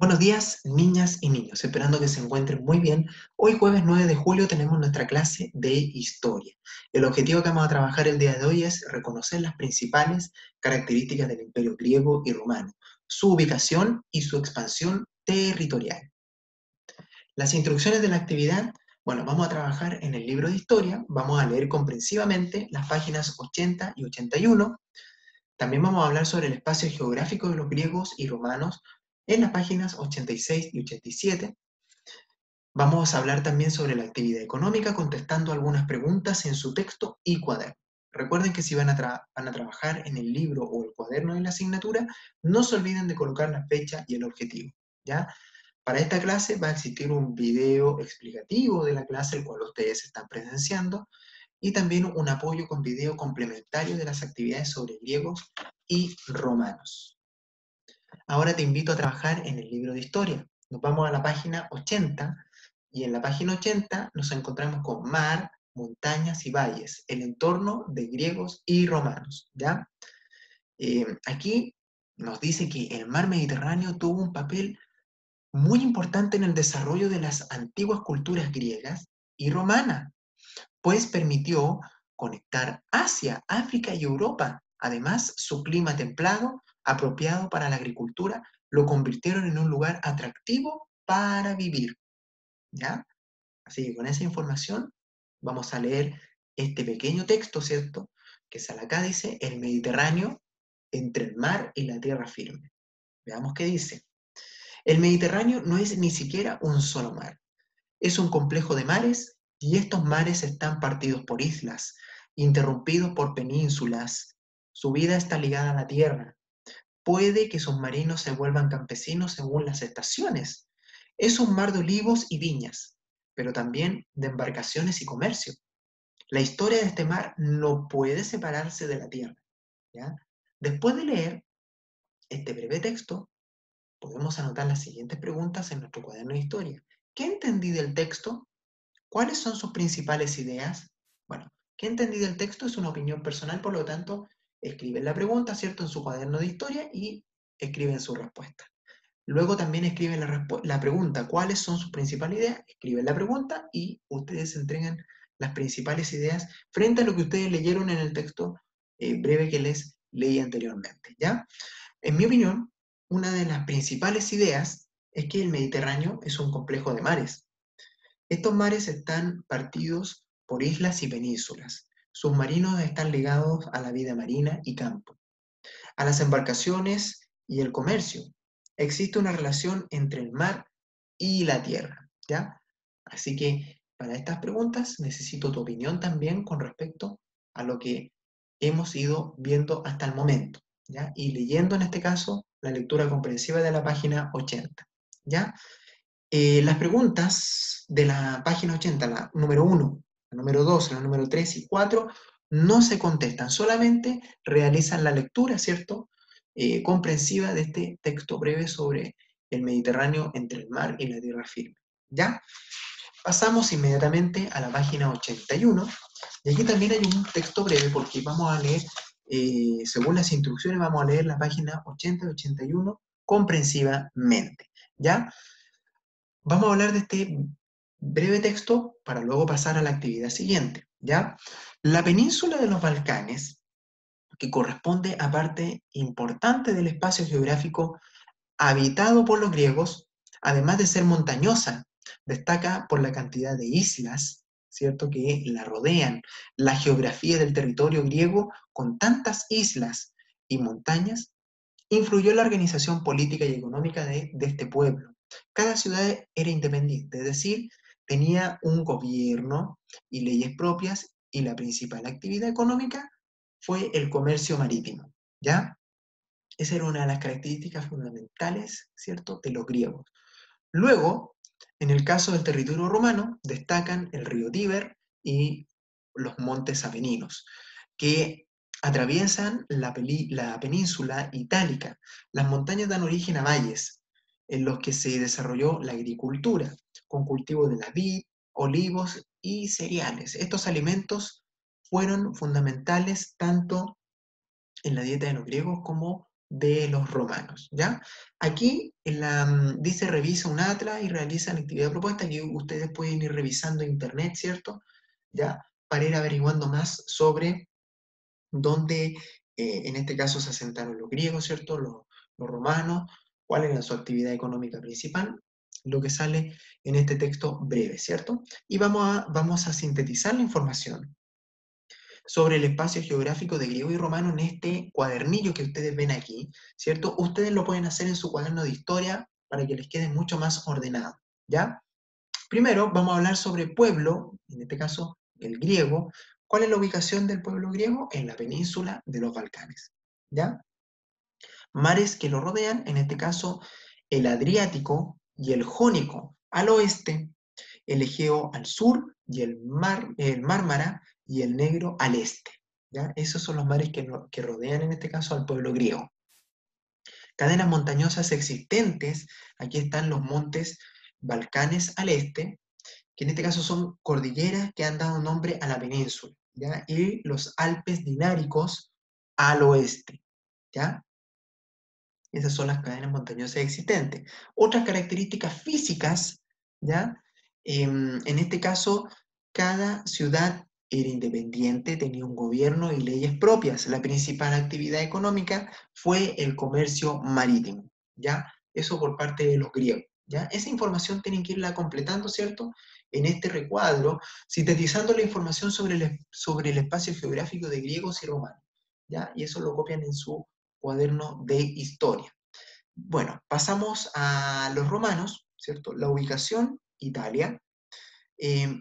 Buenos días, niñas y niños, esperando que se encuentren muy bien. Hoy jueves 9 de julio tenemos nuestra clase de historia. El objetivo que vamos a trabajar el día de hoy es reconocer las principales características del imperio griego y romano, su ubicación y su expansión territorial. Las instrucciones de la actividad, bueno, vamos a trabajar en el libro de historia, vamos a leer comprensivamente las páginas 80 y 81. También vamos a hablar sobre el espacio geográfico de los griegos y romanos en las páginas 86 y 87. Vamos a hablar también sobre la actividad económica contestando algunas preguntas en su texto y cuaderno. Recuerden que si van a trabajar en el libro o el cuaderno de la asignatura, no se olviden de colocar la fecha y el objetivo, ¿ya? Para esta clase va a existir un video explicativo de la clase, el cual ustedes están presenciando, y también un apoyo con video complementario de las actividades sobre griegos y romanos. Ahora te invito a trabajar en el libro de historia. Nos vamos a la página 80 y en la página 80 nos encontramos con mar, montañas y valles, el entorno de griegos y romanos, ¿ya? Aquí nos dice que el mar Mediterráneo tuvo un papel muy importante en el desarrollo de las antiguas culturas griegas y romanas, pues permitió conectar Asia, África y Europa. Además, su clima templado, apropiado para la agricultura, lo convirtieron en un lugar atractivo para vivir, ¿ya? Así que con esa información vamos a leer este pequeño texto, ¿cierto? Que sale acá, dice, el Mediterráneo entre el mar y la tierra firme. Veamos qué dice. El Mediterráneo no es ni siquiera un solo mar. Es un complejo de mares y estos mares están partidos por islas, interrumpidos por penínsulas. Su vida está ligada a la tierra. Puede que sus marinos se vuelvan campesinos según las estaciones. Es un mar de olivos y viñas, pero también de embarcaciones y comercio. La historia de este mar no puede separarse de la tierra, ¿ya? Después de leer este breve texto, podemos anotar las siguientes preguntas en nuestro cuaderno de historia. ¿Qué entendí del texto? ¿Cuáles son sus principales ideas? Bueno, ¿qué entendí del texto? Es una opinión personal, por lo tanto, escriben la pregunta, ¿cierto?, en su cuaderno de historia y escriben su respuesta. Luego también escriben la pregunta, ¿cuáles son sus principales ideas? Escriben la pregunta y ustedes entregan las principales ideas frente a lo que ustedes leyeron en el texto breve que les leí anteriormente, ¿ya? En mi opinión, una de las principales ideas es que el Mediterráneo es un complejo de mares. Estos mares están partidos por islas y penínsulas. Sus marinos están ligados a la vida marina y campo, a las embarcaciones y el comercio. Existe una relación entre el mar y la tierra, ¿ya? Así que para estas preguntas necesito tu opinión también con respecto a lo que hemos ido viendo hasta el momento, ¿ya? Y leyendo en este caso la lectura comprensiva de la página 80, ¿ya? Las preguntas de la página 80, la número 1, la número 2, la número 3 y 4, no se contestan, solamente realizan la lectura, ¿cierto? Comprensiva de este texto breve sobre el Mediterráneo entre el mar y la tierra firme. ¿Ya? Pasamos inmediatamente a la página 81, y aquí también hay un texto breve porque vamos a leer, según las instrucciones, vamos a leer la página 80 y 81 comprensivamente. ¿Ya? Vamos a hablar de este breve texto para luego pasar a la actividad siguiente, ¿ya? La península de los Balcanes, que corresponde a parte importante del espacio geográfico habitado por los griegos, además de ser montañosa, destaca por la cantidad de islas, ¿cierto?, que la rodean. La geografía del territorio griego, con tantas islas y montañas, influyó en la organización política y económica de este pueblo. Cada ciudad era independiente, es decir, tenía un gobierno y leyes propias, y la principal actividad económica fue el comercio marítimo, ¿ya? Esa era una de las características fundamentales, ¿cierto?, de los griegos. Luego, en el caso del territorio romano, destacan el río Tíber y los montes Apeninos, que atraviesan la península itálica. Las montañas dan origen a valles, en los que se desarrolló la agricultura, con cultivo de la vid, olivos y cereales. Estos alimentos fueron fundamentales tanto en la dieta de los griegos como de los romanos, ¿ya? Aquí dice revisa un atlas y realiza la actividad propuesta, que ustedes pueden ir revisando internet, ¿cierto? ¿Ya? Para ir averiguando más sobre dónde, en este caso, se asentaron los griegos, ¿cierto? Los romanos, cuál era su actividad económica principal, lo que sale en este texto breve, ¿cierto? Y vamos a sintetizar la información sobre el espacio geográfico de griego y romano en este cuadernillo que ustedes ven aquí, ¿cierto? Ustedes lo pueden hacer en su cuaderno de historia para que les quede mucho más ordenado, ¿ya? Primero vamos a hablar sobre pueblo, en este caso el griego. ¿Cuál es la ubicación del pueblo griego? En la península de los Balcanes, ¿ya? Mares que lo rodean, en este caso el Adriático y el Jónico al oeste, el Egeo al sur y el Mármara y el Negro al este, ¿ya? Esos son los mares que rodean en este caso al pueblo griego. Cadenas montañosas existentes, aquí están los montes Balcanes al este, que en este caso son cordilleras que han dado nombre a la península, ¿ya? Y los Alpes dináricos al oeste, ¿ya? Esas son las cadenas montañosas existentes. Otras características físicas, ¿ya? En este caso, cada ciudad era independiente, tenía un gobierno y leyes propias. La principal actividad económica fue el comercio marítimo, ¿ya? Eso por parte de los griegos, ¿ya? Esa información tienen que irla completando, ¿cierto? En este recuadro, sintetizando la información sobre el espacio geográfico de griegos y romanos, ¿ya? Y eso lo copian en su cuaderno de historia. Bueno, pasamos a los romanos, ¿cierto? La ubicación, Italia.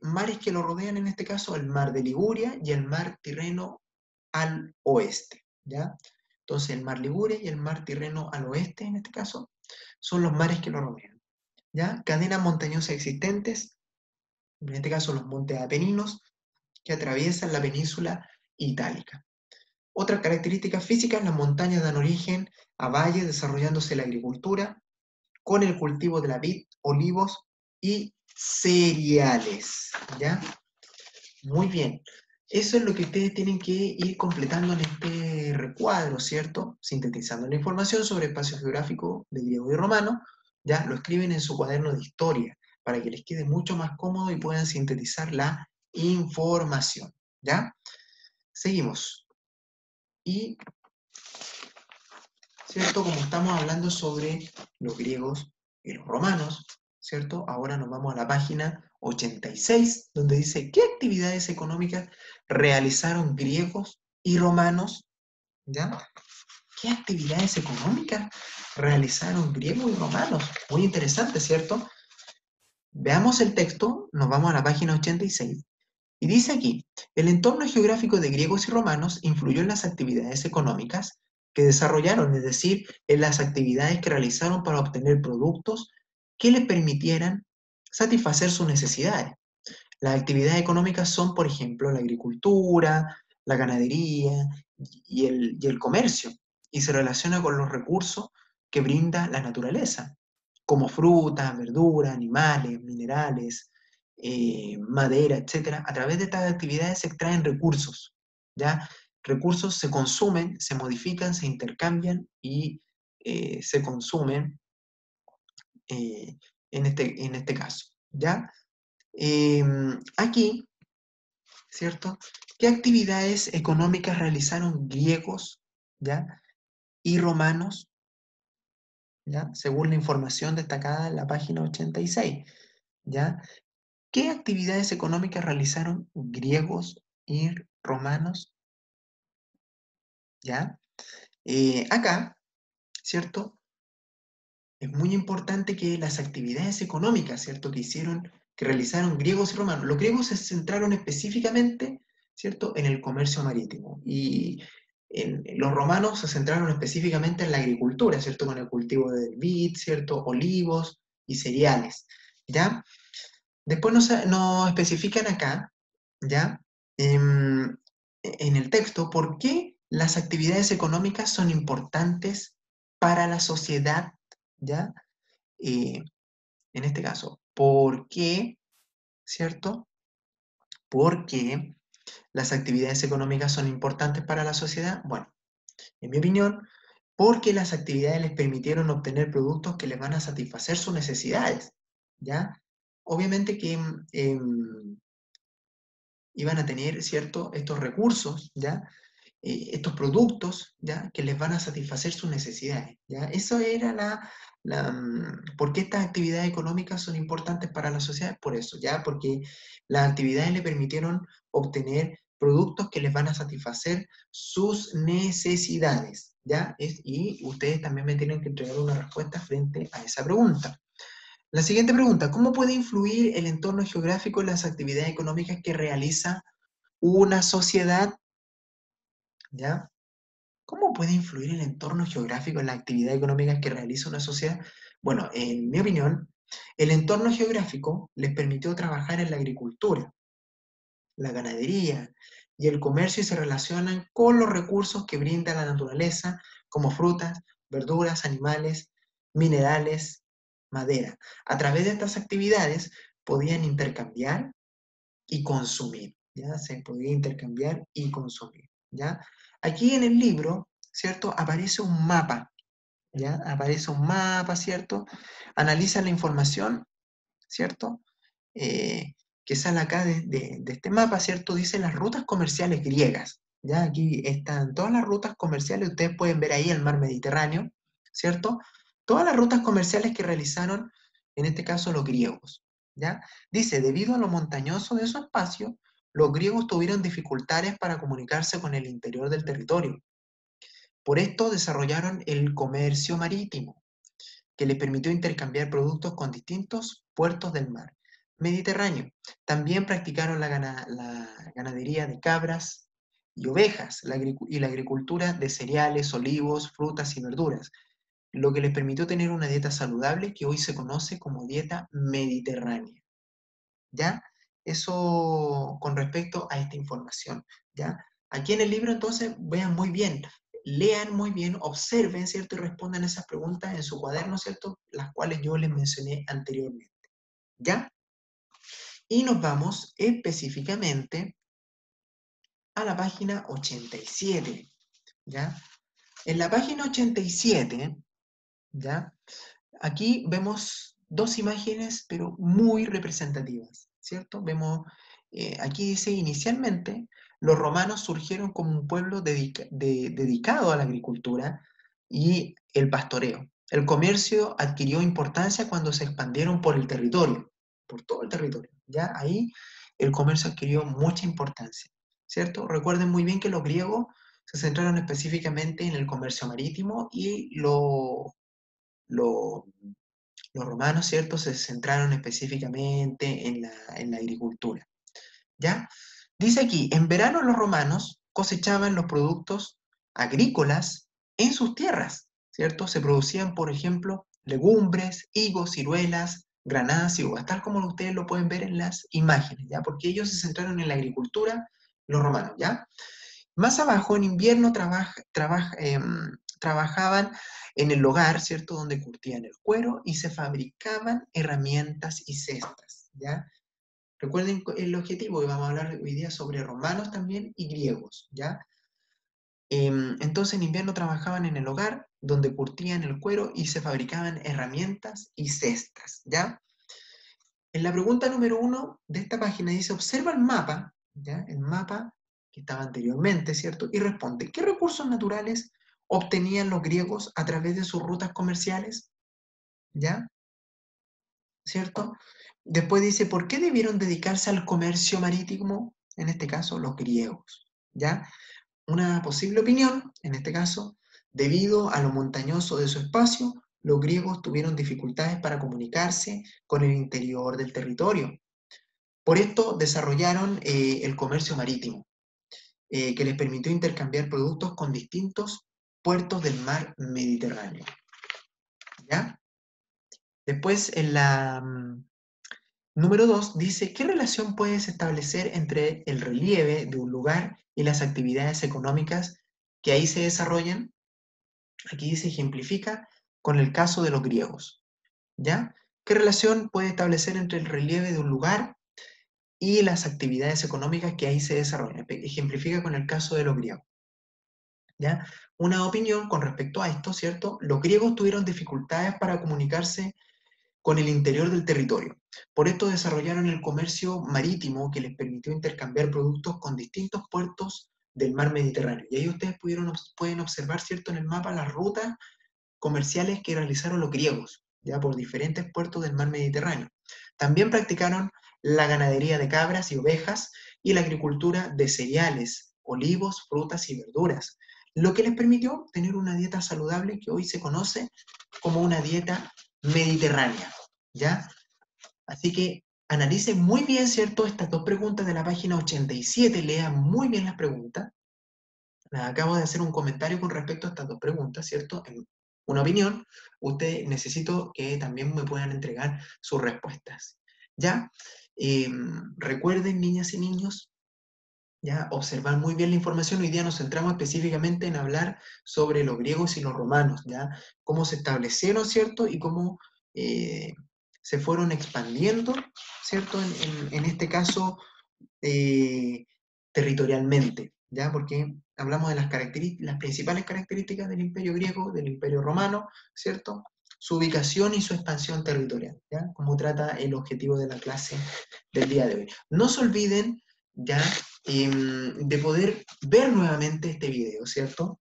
Mares que lo rodean, en este caso, el mar de Liguria y el mar Tirreno al oeste, ¿ya? Entonces, el mar Liguria y el mar Tirreno al oeste, en este caso, son los mares que lo rodean, ¿ya? Cadenas montañosas existentes, en este caso, los montes Apeninos, que atraviesan la península itálica. Otras características físicas, las montañas dan origen a valles desarrollándose la agricultura con el cultivo de la vid, olivos y cereales, ¿ya? Muy bien. Eso es lo que ustedes tienen que ir completando en este recuadro, ¿cierto? Sintetizando la información sobre el espacio geográfico de griego y romano, ya lo escriben en su cuaderno de historia para que les quede mucho más cómodo y puedan sintetizar la información, ¿ya? Seguimos. Y ¿cierto? Como estamos hablando sobre los griegos y los romanos, ¿cierto? Ahora nos vamos a la página 86, donde dice, ¿qué actividades económicas realizaron griegos y romanos? ¿Ya? ¿Qué actividades económicas realizaron griegos y romanos? Muy interesante, ¿cierto? Veamos el texto, nos vamos a la página 86, y dice aquí, el entorno geográfico de griegos y romanos influyó en las actividades económicas que desarrollaron, es decir, en las actividades que realizaron para obtener productos que les permitieran satisfacer sus necesidades. Las actividades económicas son, por ejemplo, la agricultura, la ganadería y el comercio, y se relaciona con los recursos que brinda la naturaleza, como frutas, verduras, animales, minerales, madera, etcétera. A través de estas actividades se extraen recursos, ¿ya? Recursos se consumen, se modifican, se intercambian y se consumen en este caso, ¿ya? Aquí, ¿cierto? ¿Qué actividades económicas realizaron griegos, ¿ya? Y romanos, ¿ya? Según la información destacada en la página 86, ¿ya? ¿Qué actividades económicas realizaron griegos y romanos? ¿Ya? Acá, ¿cierto? Es muy importante que las actividades económicas, ¿cierto? Que realizaron griegos y romanos. Los griegos se centraron específicamente, ¿cierto? En el comercio marítimo. Y los romanos se centraron específicamente en la agricultura, ¿cierto? Con el cultivo de vid, ¿cierto? Olivos y cereales, ¿ya? Después nos especifican acá, ¿ya? En el texto, por qué las actividades económicas son importantes para la sociedad, ¿ya? Eh, en este caso, ¿por qué, cierto? ¿Por qué las actividades económicas son importantes para la sociedad? Bueno, en mi opinión, porque las actividades les permitieron obtener productos que les van a satisfacer sus necesidades, ¿ya? Obviamente que iban a tener, ¿cierto?, estos recursos, ¿ya? Estos productos, ¿ya?, que les van a satisfacer sus necesidades, ¿ya? Eso era ¿por qué estas actividades económicas son importantes para la sociedad? Por eso, ¿ya? Porque las actividades le permitieron obtener productos que les van a satisfacer sus necesidades, ¿ya? Y ustedes también me tienen que entregar una respuesta frente a esa pregunta. La siguiente pregunta, ¿cómo puede influir el entorno geográfico en las actividades económicas que realiza una sociedad? ¿Ya? ¿Cómo puede influir el entorno geográfico en las actividades económicas que realiza una sociedad? Bueno, en mi opinión, el entorno geográfico les permitió trabajar en la agricultura, la ganadería y el comercio y se relacionan con los recursos que brinda la naturaleza, como frutas, verduras, animales, minerales, madera. A través de estas actividades podían intercambiar y consumir, ¿ya? Se podía intercambiar y consumir, ¿ya? Aquí en el libro, ¿cierto? Aparece un mapa, ¿ya? Aparece un mapa, ¿cierto? Analiza la información, ¿cierto? Eh, que sale acá de este mapa, ¿cierto? Dice las rutas comerciales griegas, ¿ya? Aquí están todas las rutas comerciales, ustedes pueden ver ahí el mar Mediterráneo, ¿cierto? Todas las rutas comerciales que realizaron, en este caso, los griegos, ¿ya? Dice, debido a lo montañoso de su espacio, los griegos tuvieron dificultades para comunicarse con el interior del territorio. Por esto desarrollaron el comercio marítimo, que les permitió intercambiar productos con distintos puertos del mar Mediterráneo. También practicaron la ganadería de cabras y ovejas y la agricultura de cereales, olivos, frutas y verduras, lo que les permitió tener una dieta saludable que hoy se conoce como dieta mediterránea. ¿Ya? Eso con respecto a esta información, ¿ya? Aquí en el libro entonces vean muy bien, lean muy bien, observen, ¿cierto? Y respondan esas preguntas en su cuaderno, ¿cierto? Las cuales yo les mencioné anteriormente, ¿ya? Y nos vamos específicamente a la página 87, ¿ya? En la página 87, ¿ya? Aquí vemos dos imágenes, pero muy representativas, ¿cierto? Vemos, aquí dice, inicialmente, los romanos surgieron como un pueblo dedicado a la agricultura y el pastoreo. El comercio adquirió importancia cuando se expandieron por el territorio, por todo el territorio. Ya ahí el comercio adquirió mucha importancia, ¿cierto? Recuerden muy bien que los griegos se centraron específicamente en el comercio marítimo y lo- los romanos, ¿cierto?, se centraron específicamente en la agricultura, ¿ya? Dice aquí, en verano los romanos cosechaban los productos agrícolas en sus tierras, ¿cierto? Se producían, por ejemplo, legumbres, higos, ciruelas, granadas y uvas, tal como ustedes lo pueden ver en las imágenes, ¿ya? Porque ellos se centraron en la agricultura, los romanos, ¿ya? Más abajo, en invierno, trabajaban en el hogar, ¿cierto? Donde curtían el cuero y se fabricaban herramientas y cestas, ¿ya? Recuerden el objetivo, que vamos a hablar hoy día sobre romanos también y griegos, ¿ya? Entonces en invierno trabajaban en el hogar, donde curtían el cuero y se fabricaban herramientas y cestas, ¿ya? En la pregunta número 1 de esta página dice, observa el mapa, ¿ya? El mapa que estaba anteriormente, ¿cierto? Y responde, ¿qué recursos naturales obtenían los griegos a través de sus rutas comerciales? ¿Ya? ¿Cierto? Después dice, ¿por qué debieron dedicarse al comercio marítimo? En este caso, los griegos, ¿ya? Una posible opinión, en este caso, debido a lo montañoso de su espacio, los griegos tuvieron dificultades para comunicarse con el interior del territorio. Por esto desarrollaron el comercio marítimo, que les permitió intercambiar productos con distintos puertos del mar Mediterráneo. ¿Ya? Después, en la número 2 dice, ¿qué relación puedes establecer entre el relieve de un lugar y las actividades económicas que ahí se desarrollan? Aquí se ejemplifica con el caso de los griegos. ¿Ya? ¿Qué relación puede establecer entre el relieve de un lugar y las actividades económicas que ahí se desarrollan? Ejemplifica con el caso de los griegos. ¿Ya? Una opinión con respecto a esto, ¿cierto? Los griegos tuvieron dificultades para comunicarse con el interior del territorio. Por esto desarrollaron el comercio marítimo que les permitió intercambiar productos con distintos puertos del mar Mediterráneo. Y ahí ustedes pueden observar, ¿cierto?, en el mapa las rutas comerciales que realizaron los griegos, ya por diferentes puertos del mar Mediterráneo. También practicaron la ganadería de cabras y ovejas y la agricultura de cereales, olivos, frutas y verduras, lo que les permitió tener una dieta saludable que hoy se conoce como una dieta mediterránea, ¿ya? Así que analicen muy bien, ¿cierto?, estas dos preguntas de la página 87, lean muy bien las preguntas. Acabo de hacer un comentario con respecto a estas dos preguntas, ¿cierto? En una opinión, usted necesito que también me puedan entregar sus respuestas. ¿Ya? Recuerden, niñas y niños, ya observar muy bien la información. Hoy día nos centramos específicamente en hablar sobre los griegos y los romanos, ¿ya? Cómo se establecieron, ¿cierto? Y cómo eh, se fueron expandiendo, ¿cierto? En este caso, eh, territorialmente, ¿ya? Porque hablamos de las principales características del Imperio griego, del Imperio romano, ¿cierto? Su ubicación y su expansión territorial, ¿ya? Como trata el objetivo de la clase del día de hoy. No se olviden, ¿ya? De poder ver nuevamente este video, ¿cierto?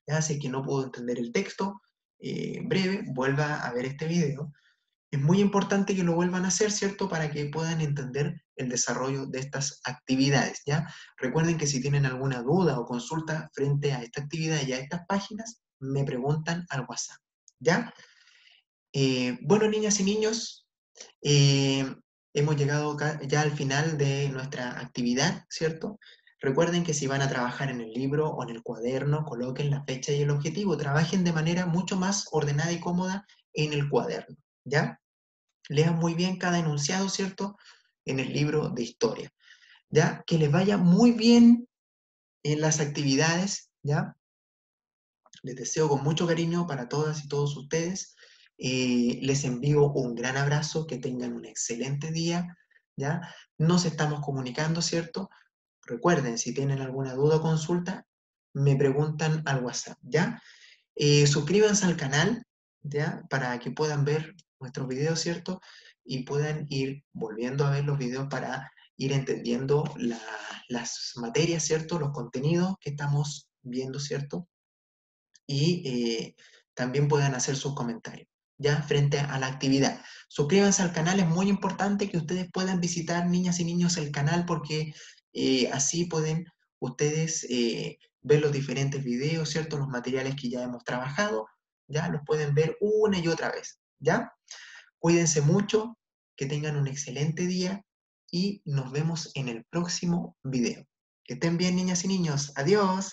Ya sé que no puedo entender el texto breve, vuelva a ver este video. Es muy importante que lo vuelvan a hacer, ¿cierto? Para que puedan entender el desarrollo de estas actividades, ¿ya? Recuerden que si tienen alguna duda o consulta frente a esta actividad y a estas páginas, me preguntan al WhatsApp, ¿ya? Bueno, niñas y niños, eh, hemos llegado ya al final de nuestra actividad, ¿cierto? Recuerden que si van a trabajar en el libro o en el cuaderno, coloquen la fecha y el objetivo. Trabajen de manera mucho más ordenada y cómoda en el cuaderno, ¿ya? Lean muy bien cada enunciado, ¿cierto? En el libro de historia, ¿ya? Que les vaya muy bien en las actividades, ¿ya? Les deseo con mucho cariño para todas y todos ustedes. Les envío un gran abrazo, que tengan un excelente día, ¿ya? Nos estamos comunicando, ¿cierto? Recuerden, si tienen alguna duda o consulta, me preguntan al WhatsApp, ¿ya? Suscríbanse al canal, ¿ya? Para que puedan ver nuestros videos, ¿cierto? Y puedan ir volviendo a ver los videos para ir entendiendo las materias, ¿cierto? Los contenidos que estamos viendo, ¿cierto? Y también puedan hacer sus comentarios, ¿ya? Frente a la actividad. Suscríbanse al canal, es muy importante que ustedes puedan visitar, niñas y niños, el canal, porque así pueden ustedes ver los diferentes videos, ¿cierto? Los materiales que ya hemos trabajado, ¿ya? Los pueden ver una y otra vez, ¿ya? Cuídense mucho, que tengan un excelente día y nos vemos en el próximo video. Que estén bien, niñas y niños. Adiós.